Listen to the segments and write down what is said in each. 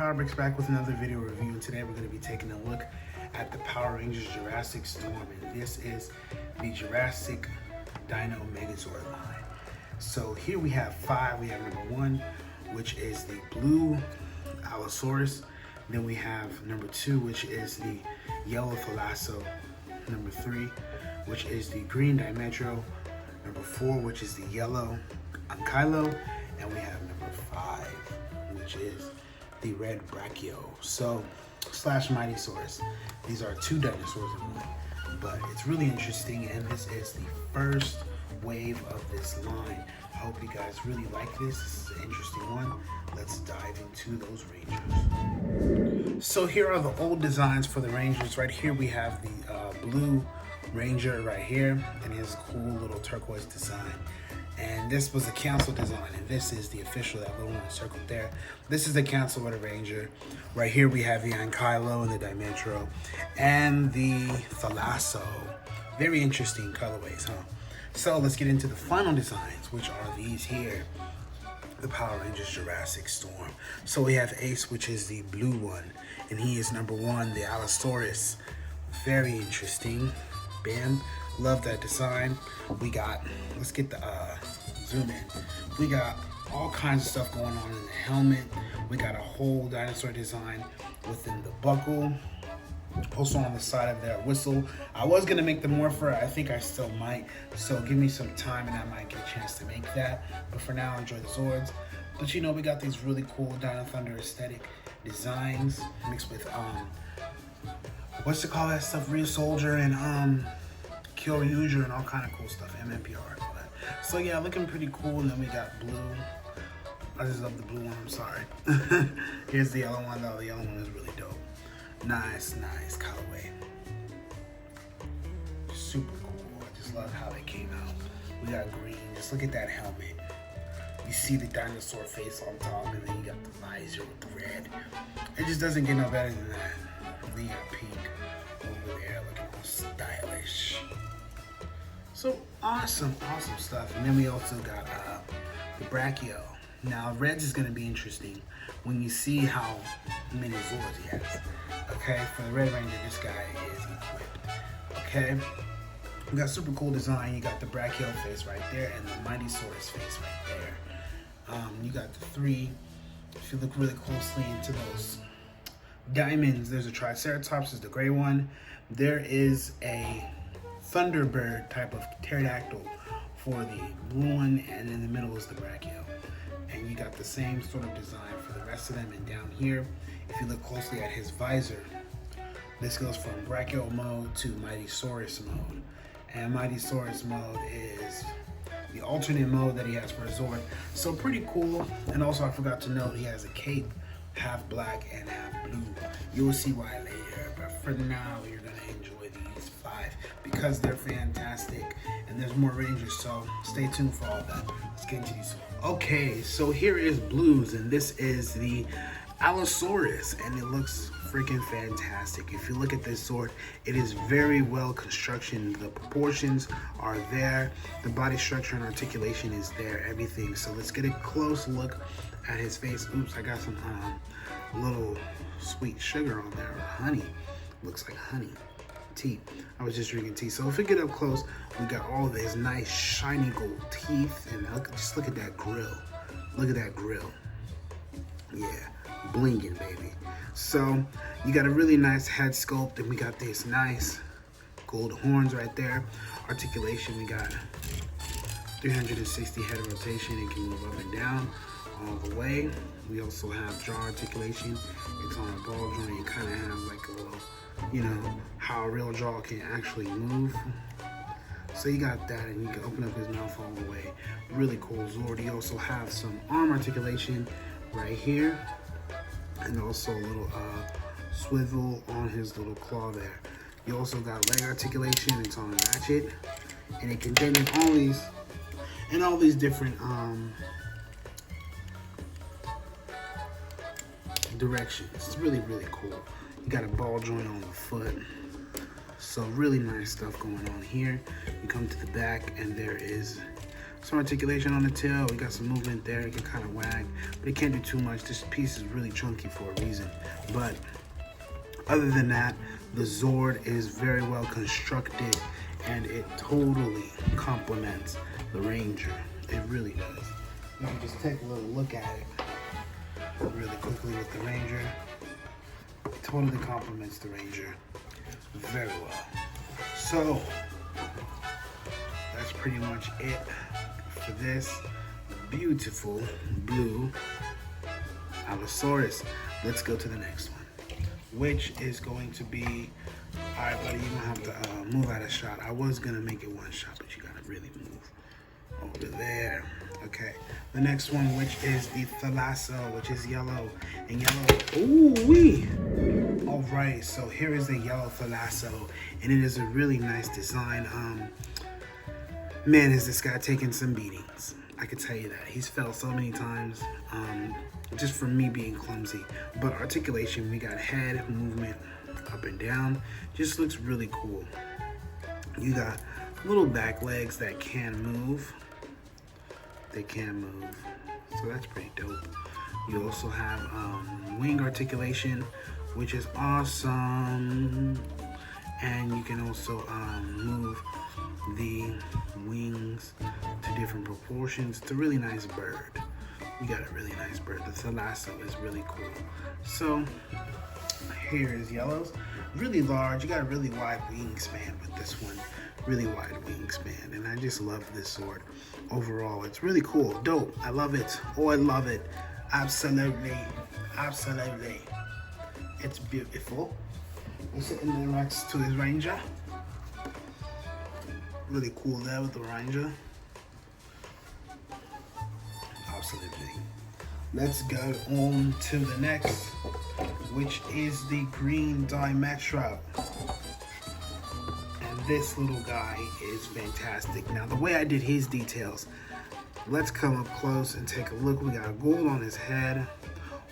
Powerbricks back with another video review, and today we're going to be taking a look at the Power Rangers Jurassic Storm, and this is the Jurassic Dino Megazord line. So here we have 5. We have number 1, which is the blue Allosaurus. Then we have number 2, which is the yellow Falasso. Number 3, which is the green Dimetro. Number 4, which is the yellow Ankylo. And we have number 5, which is the red Brachio. So, slash Mighty Saurus. These are 2 dinosaurs in one. But it's really interesting, and this is the first wave of this line. I hope you guys really like this. This is an interesting one. Let's dive into those Rangers. So here are the old designs for the Rangers. Right here we have the blue Ranger right here, and his cool little turquoise design. And this was a council design, and this is the official, that little one circled there. This is the council with a Ranger. Right here we have the Ankylo and the Dimetro and the Falasso. Very interesting colorways, huh? So let's get into the final designs, which are these here. The Power Rangers Jurassic Storm. So we have Ace, which is the blue one, and he is number 1, the Allosaurus. Very interesting. Bam. Love that design. We got, let's get the zoom in. We got all kinds of stuff going on in the helmet. We got a whole dinosaur design within the buckle. Also on the side of their whistle. I was gonna make the Morpher. I think I still might. So give me some time and I might get a chance to make that. But for now, enjoy the Zords. But you know, we got these really cool Dino Thunder aesthetic designs mixed with what's to call that stuff? Real Soldier and Kyoryuger and all kind of cool stuff. MMPR and all that. So yeah, looking pretty cool. And then we got blue. I just love the blue one, I'm sorry. Here's the yellow one though. The yellow one is really dope. Nice colorway. Super cool. I just love how they came out. We got green. Just look at that helmet. You see the dinosaur face on top, and then you got the visor with the red. It just doesn't get no better than that. And then you got pink over there looking all stylish. So awesome stuff. And then we also got the Brachio. Now Reds is gonna be interesting when you see how many Zords he has. Okay, for the Red Ranger, this guy is equipped. Okay, we got super cool design. You got the Brachio face right there and the Mighty Saurus face right there. You got the 3. If you look really closely into those diamonds, there's a Triceratops, is the gray one. There is a Thunderbird type of pterodactyl for the blue one, and in the middle is the Brachio. And you got the same sort of design for the rest of them. And down here, if you look closely at his visor, this goes from Brachio mode to Mighty Saurus mode. And Mighty Saurus mode is the alternate mode that he has for Zord. So pretty cool. And also I forgot to note, he has a cape, half black and half blue. You will see why later, but for now, you're gonna enjoy these 5 because they're fantastic. And there's more Rangers, so stay tuned for all that. Let's get into these. Okay, so here is blues, and this is the Allosaurus, and it looks freaking fantastic. If you look at this sword, it is very well constructed. The proportions are there, the body structure and articulation is there, everything. So let's get a close look at his face. Oops, I got some little sweet sugar on there, or honey. Looks like honey. Tea. I was just drinking tea. So if we get up close, we got all of his nice shiny gold teeth, and just look at that grill. Look at that grill. Yeah, blinging, baby. So you got a really nice head sculpt, and we got these nice gold horns right there. Articulation, we got 360 head rotation. It can move up and down all the way. We also have jaw articulation. It's on a ball joint. It kind of has like a little, you know, how a real jaw can actually move. So you got that, and you can open up his mouth all the way. Really cool Zord. You also have some arm articulation right here, and also a little swivel on his little claw there. You also got leg articulation. It's on a ratchet, and it can bend in all these different directions. It's really cool. You got a ball joint on the foot. So really nice stuff going on here. You come to the back, and there is some articulation on the tail. We got some movement there. It can kind of wag, but it can't do too much. This piece is really chunky for a reason. But other than that, the Zord is very well constructed, and it totally complements the Ranger. It really does. You can just take a little look at it really quickly with the Ranger. It totally complements the Ranger very well. So that's pretty much it for this beautiful blue Allosaurus. Let's go to the next one, which is going to be, all right, buddy, you're gonna have to move out of shot. I was gonna make it one shot, but you gotta really move over there. Okay, the next one, which is the Falasso, which is yellow and yellow. Ooh wee! All right, so here is the yellow Falasso, and it is a really nice design. Man, is this guy taking some beatings? I can tell you that. He's fell so many times, just from me being clumsy. But articulation, we got head movement up and down. Just looks really cool. You got little back legs that can move. They can move, so that's pretty dope. You also have wing articulation, which is awesome. And you can also move the wings to different proportions. It's a really nice bird. You got a really nice bird. The Falasso is really cool. So here is yellows. Really large. You got a really wide wingspan with this one. Really wide wingspan, and I just love this Zord. Overall, it's really cool. Dope. I love it. Oh, I love it. Absolutely. Absolutely. It's beautiful. We're sitting there next to his Ranger. Really cool there with the Ranger. Absolutely. Let's go on to the next, which is the green Dimetro. And this little guy is fantastic. Now, the way I did his details, let's come up close and take a look. We got gold on his head,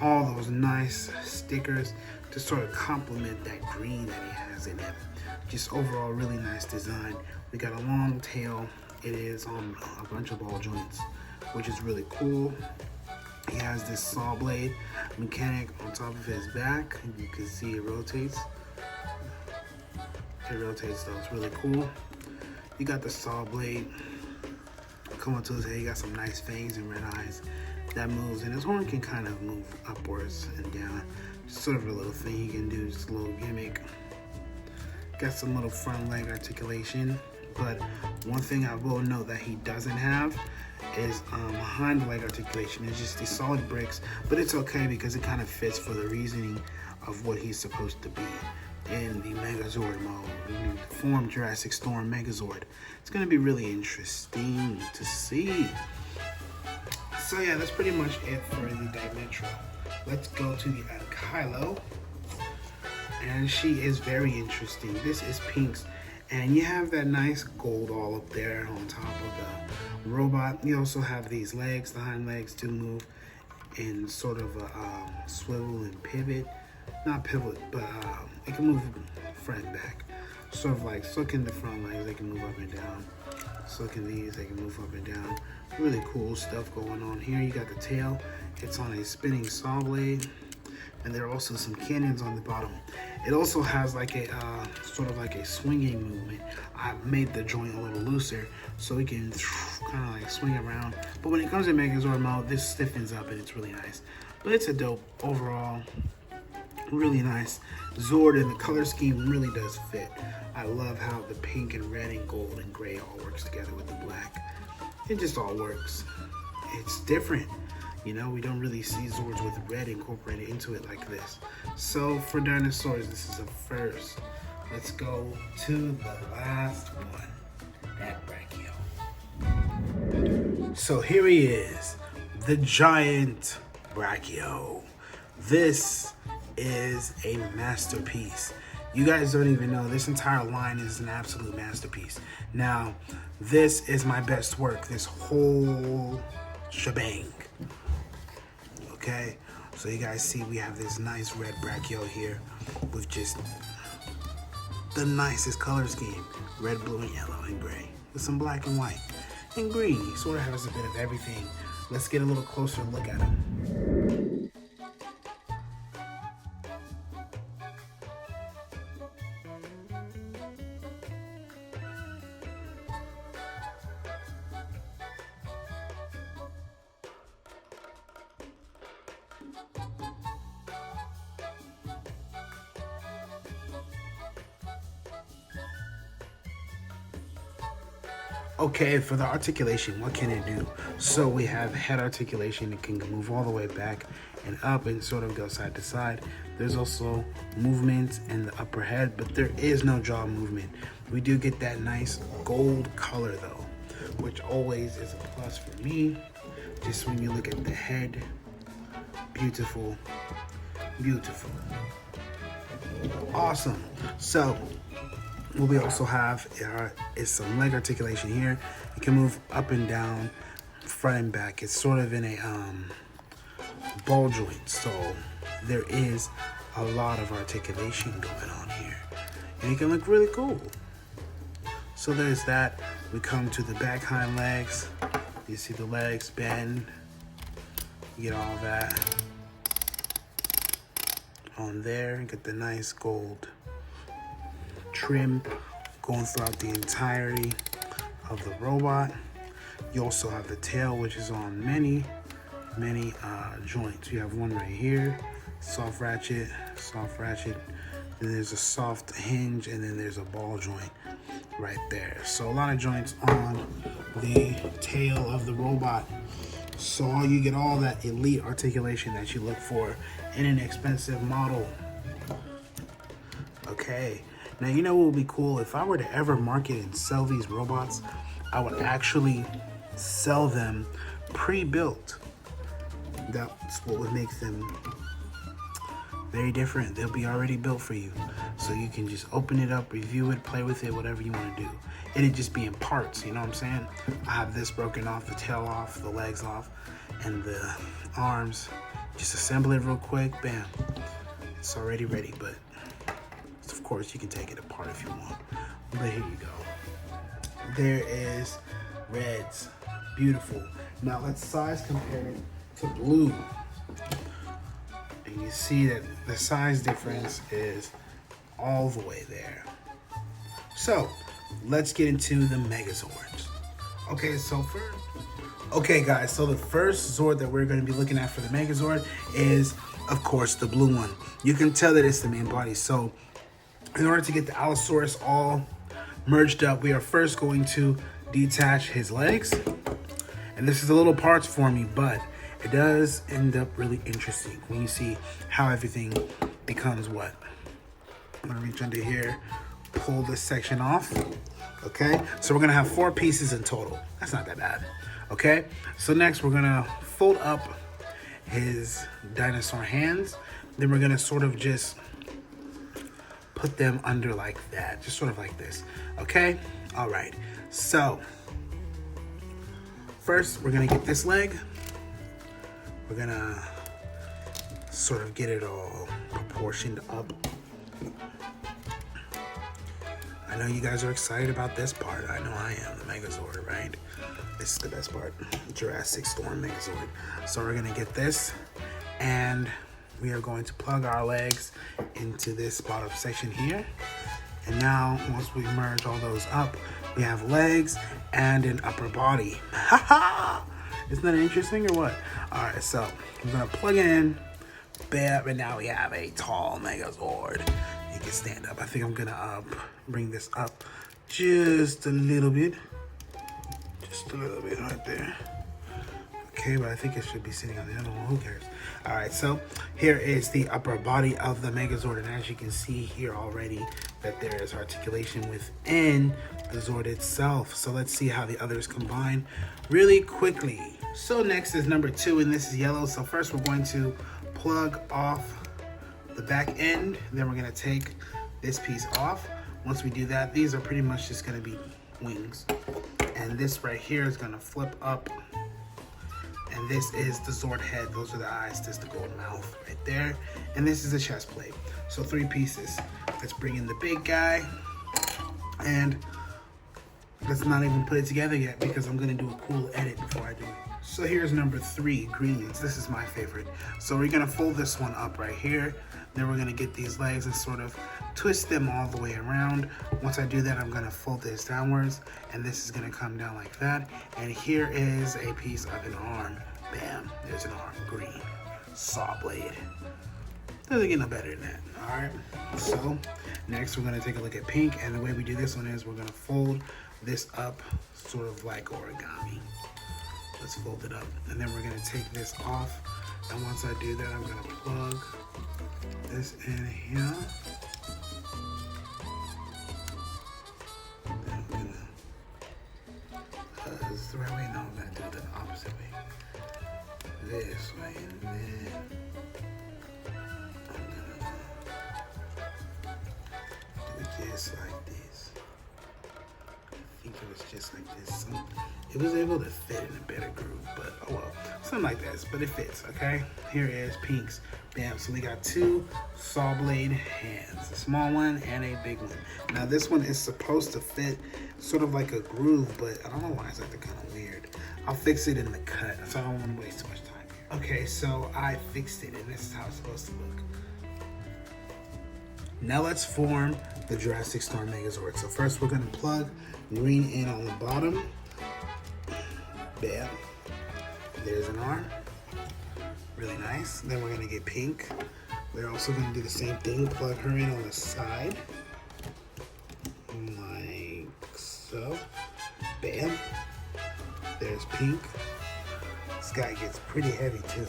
all those nice stickers to sort of complement that green that he has in him. Just overall really nice design. We got a long tail. It is on a bunch of ball joints, which is really cool. He has this saw blade mechanic on top of his back. You can see it rotates. It rotates though, it's really cool. You got the saw blade coming to his head. He got some nice fangs and red eyes that moves, and his horn can kind of move upwards and down. Just sort of a little thing he can do, just a little gimmick. Got some little front leg articulation, but one thing I will note that he doesn't have is hind leg articulation. It's just these solid bricks, but it's okay because it kind of fits for the reasoning of what he's supposed to be in the Megazord mode, in the form Jurassic Storm Megazord. It's going to be really interesting to see. So yeah, that's pretty much it for the Dimetro. Let's go to the Ankylo. And she is very interesting. This is pinks, and you have that nice gold all up there on top of the robot. You also have these legs, the hind legs, to move in sort of a swivel and pivot. Not pivot, but it can move front and back. Sort of like sucking the front legs, they can move up and down. Sucking these, they can move up and down. Really cool stuff going on here. You got the tail. It's on a spinning saw blade. And there are also some cannons on the bottom. It also has like a sort of like a swinging movement. I made the joint a little looser so it can kind of like swing around. But when it comes to Megazord mode, this stiffens up and it's really nice. But it's a dope overall, really nice Zord, and the color scheme really does fit. I love how the pink and red and gold and gray all works together with the black. It just all works. It's different. You know, we don't really see Zords with red incorporated into it like this. So for dinosaurs, this is a first. Let's go to the last one, that Brachio. So here he is, the giant Brachio. This is a masterpiece. You guys don't even know, this entire line is an absolute masterpiece. Now, this is my best work, this whole shebang. Okay, so you guys see we have this nice red Brachio here with just the nicest color scheme. Red, blue, and yellow, and gray with some black and white. and green. He sort of has a bit of everything. Let's get a little closer look at him. Okay, for the articulation, what can it do? So we have head articulation. It can move all the way back and up and sort of go side to side. There's also movement in the upper head, but there is no jaw movement. We do get that nice gold color though, which always is a plus for me. Just when you look at the head, beautiful, beautiful. Awesome. So what we also have is some leg articulation here. It can move up and down, front and back. It's sort of in a ball joint, so there is a lot of articulation going on here, and it can look really cool. So there's that. We come to the back hind legs. You see the legs bend. You get all that on there. Get the nice gold trim going throughout the entirety of the robot. You also have the tail, which is on many joints. You have one right here, soft ratchet, then there's a soft hinge, and then there's a ball joint right there. So a lot of joints on the tail of the robot. So you get all that elite articulation that you look for in an expensive model. Okay. Now, you know what would be cool? If I were to ever market and sell these robots, I would actually sell them pre-built. That's what would make them very different. They'll be already built for you. So you can just open it up, review it, play with it, whatever you want to do. It'd just be in parts, you know what I'm saying? I have this broken off, the tail off, the legs off, and the arms. Just assemble it real quick, bam. It's already ready, but of course, you can take it apart if you want, but here you go. There is reds, beautiful. Now let's size compare it to blue. And you see that the size difference is all the way there. So let's get into the Megazords. Okay guys, so the first Zord that we're gonna be looking at for the Megazord is, of course, the blue one. You can tell that it's the main body. So in order to get the Allosaurus all merged up, we are first going to detach his legs. And this is a little parts for me, but it does end up really interesting when you see how everything becomes what. I'm gonna reach under here, pull this section off. Okay, so we're gonna have 4 pieces in total. That's not that bad. Okay, so next we're gonna fold up his dinosaur hands. Then we're gonna sort of just put them under like that, just sort of like this. Okay, all right. So first we're gonna get this leg. We're gonna sort of get it all proportioned up. I know you guys are excited about this part. I know I am, the Megazord, right? This is the best part, Jurassic Storm Megazord. So we're gonna get this, and we are going to plug our legs into this bottom section here. And now, once we merge all those up, we have legs and an upper body. Isn't that interesting or what? All right, so I'm gonna plug it in, bam, and now we have a tall Megazord. You can stand up. I think I'm gonna bring this up just a little bit. Just a little bit right there. Okay, but I think it should be sitting on the other one. Who cares? All right, so here is the upper body of the Megazord, and as you can see here already, that there is articulation within the Zord itself. So let's see how the others combine really quickly. So next is number 2, and this is yellow. So first we're going to plug off the back end, then we're gonna take this piece off. Once we do that, these are pretty much just gonna be wings. And this right here is gonna flip up. And this is the Zord head. Those are the eyes. This is the gold mouth right there. And this is the chest plate. So 3 pieces. Let's bring in the big guy and let's not even put it together yet because I'm gonna do a cool edit before I do it. So here's number 3, greens. This is my favorite. So we're gonna fold this one up right here. Then we're gonna get these legs and sort of twist them all the way around. Once I do that, I'm gonna fold this downwards and this is gonna come down like that. And here is a piece of an arm. Bam, there's an arm, green, saw blade. Doesn't get no better than that, all right? So next we're gonna take a look at pink, and the way we do this one is we're gonna fold this up sort of like origami. Let's fold it up, and then we're gonna take this off. And once I do that, I'm gonna plug this in here. Then I'm gonna, is this the right way? No, I'm gonna do it the opposite way. This way, and then I'm gonna do it just like this. I think it was just like this. It was able to fit in a better groove, but oh well, something like this, but it fits, okay? Here is pinks. Bam, so we got 2 saw blade hands, a small one and a big one. Now this one is supposed to fit sort of like a groove, but I don't know why it's acting kind of weird. I'll fix it in the cut, so I don't want to waste too much time here. Okay, so I fixed it, and this is how it's supposed to look. Now let's form the Jurassic Storm Megazord. So first we're gonna plug green in on the bottom. Bam. There's an arm. Really nice. Then we're gonna get pink. We're also gonna do the same thing. Plug her in on the side. Like so. Bam. There's pink. This guy gets pretty heavy too.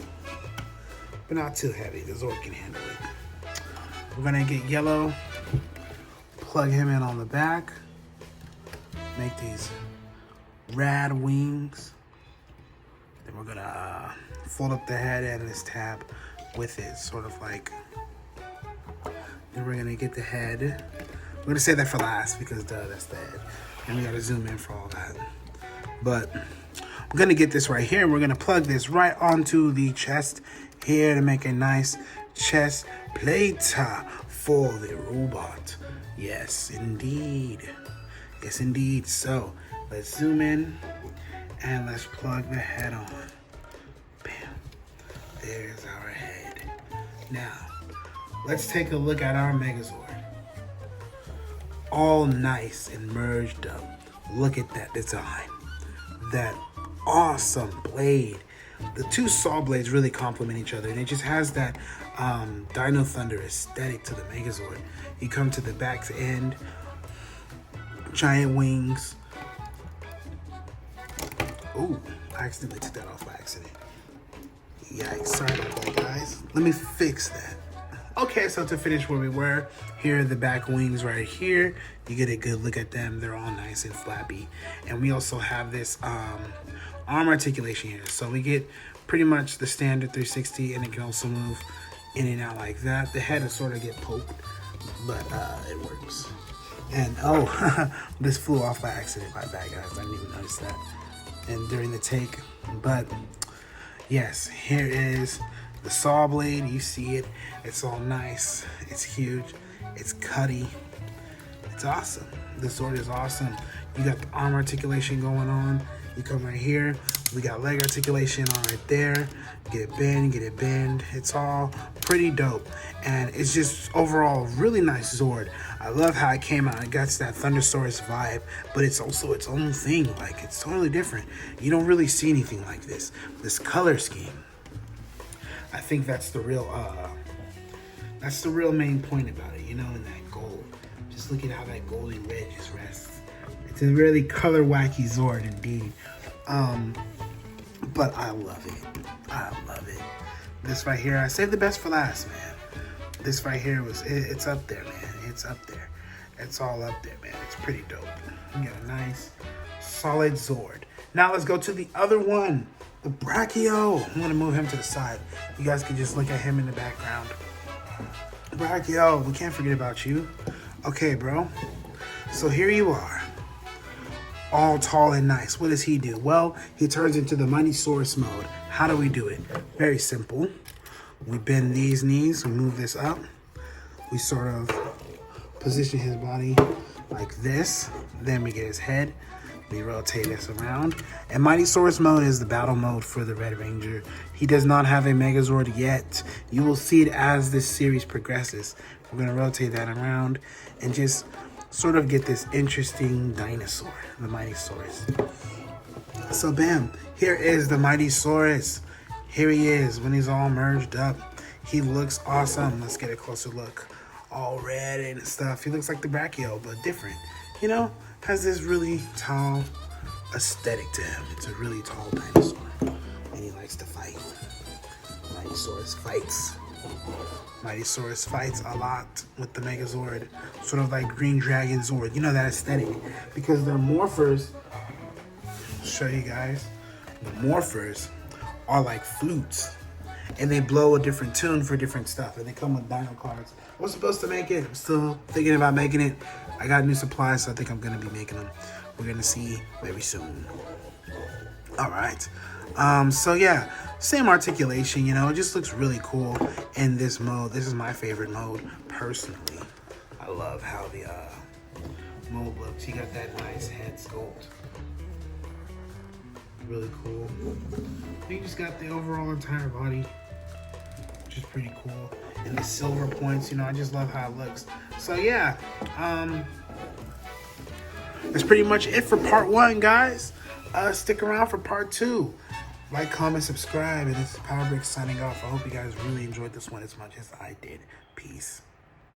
But not too heavy. The Zord can handle it. We're gonna get yellow. Plug him in on the back. Make these rad wings. Then we're gonna fold up the head and this tab with it, sort of like. Then we're gonna get the head. We're gonna save that for last because that's the head. And we gotta zoom in for all that. But we're gonna get this right here. We're gonna plug this right onto the chest here to make a nice chest plate for the robot. Yes, indeed. Yes, indeed. So let's zoom in and let's plug the head on. Bam. There's our head. Now, let's take a look at our Megazord. All nice and merged up. Look at that design. That awesome blade. The 2 saw blades really complement each other, and it just has that Dino Thunder aesthetic to the Megazord. You come to the back end, giant wings. Ooh, I accidentally took that off by accident. Yikes, sorry about that, guys. Let me fix that. Okay, so to finish where we were, here are the back wings right here. You get a good look at them. They're all nice and flappy. And we also have this arm articulation here. So we get pretty much the standard 360, and it can also move in and out like that. The head will sort of get poked, but it works. And oh, this flew off by accident. My bad, guys. I didn't even notice that. And during the take, but yes, here is the saw blade. You see it. It's all nice. It's huge. It's cutty. It's awesome. The sword is awesome. You got the arm articulation going on. You come right here. We got leg articulation on right there. Get it bend, get it bend. It's all pretty dope. And it's just overall really nice Zord. I love how it came out. It got that Thundersaurus vibe, but it's also its own thing. Like, it's totally different. You don't really see anything like this. This color scheme. I think that's the real main point about it, you know, in that gold. Just look at how that gold and red just rests. It's a really color wacky Zord indeed. But I love it. I love it. This right here, I saved the best for last, man. This right here it's up there, man. It's up there. It's all up there, man. It's pretty dope. You got a nice, solid Zord. Now let's go to the other one, the Brachio. I'm gonna move him to the side. You guys can just look at him in the background. Brachio, we can't forget about you. Okay, bro. So here you are. All tall and nice. What does he do? Well, he turns into the Minosaurus mode. How do we do it? Very simple. We bend these knees, we move this up. We sort of position his body like this. Then we get his head. We rotate this around. And Mighty Saurus mode is the battle mode for the Red Ranger. He does not have a Megazord yet. You will see it as this series progresses. We're gonna rotate that around and just sort of get this interesting dinosaur, the Mighty Saurus. So bam, here is the Mighty Saurus. Here he is when he's all merged up. He looks awesome. Let's get a closer look. All red and stuff. He looks like the Brachio, but different. You know, has this really tall aesthetic to him. It's a really tall dinosaur. And he likes to fight. Mighty Saurus fights. Mighty Saurus fights a lot with the Megazord. Sort of like Green Dragon Zord. You know that aesthetic. Because their morphers, I'll show you guys. The morphers are like flutes. And they blow a different tune for different stuff. And they come with dino cards. I was supposed to make it. I'm still thinking about making it. I got new supplies, so I think I'm going to be making them. We're going to see very soon. All right. So yeah, same articulation, you know. It just looks really cool in this mode. This is my favorite mode, personally. I love how the mode looks. You got that nice head sculpt. Really cool. You just got the overall entire body, which is pretty cool. And the silver points, you know, I just love how it looks. So yeah, that's pretty much it for part 1, guys. Stick around for part 2. Like, comment, subscribe, and this is PowerBricks signing off. I hope you guys really enjoyed this one as much as I did. Peace.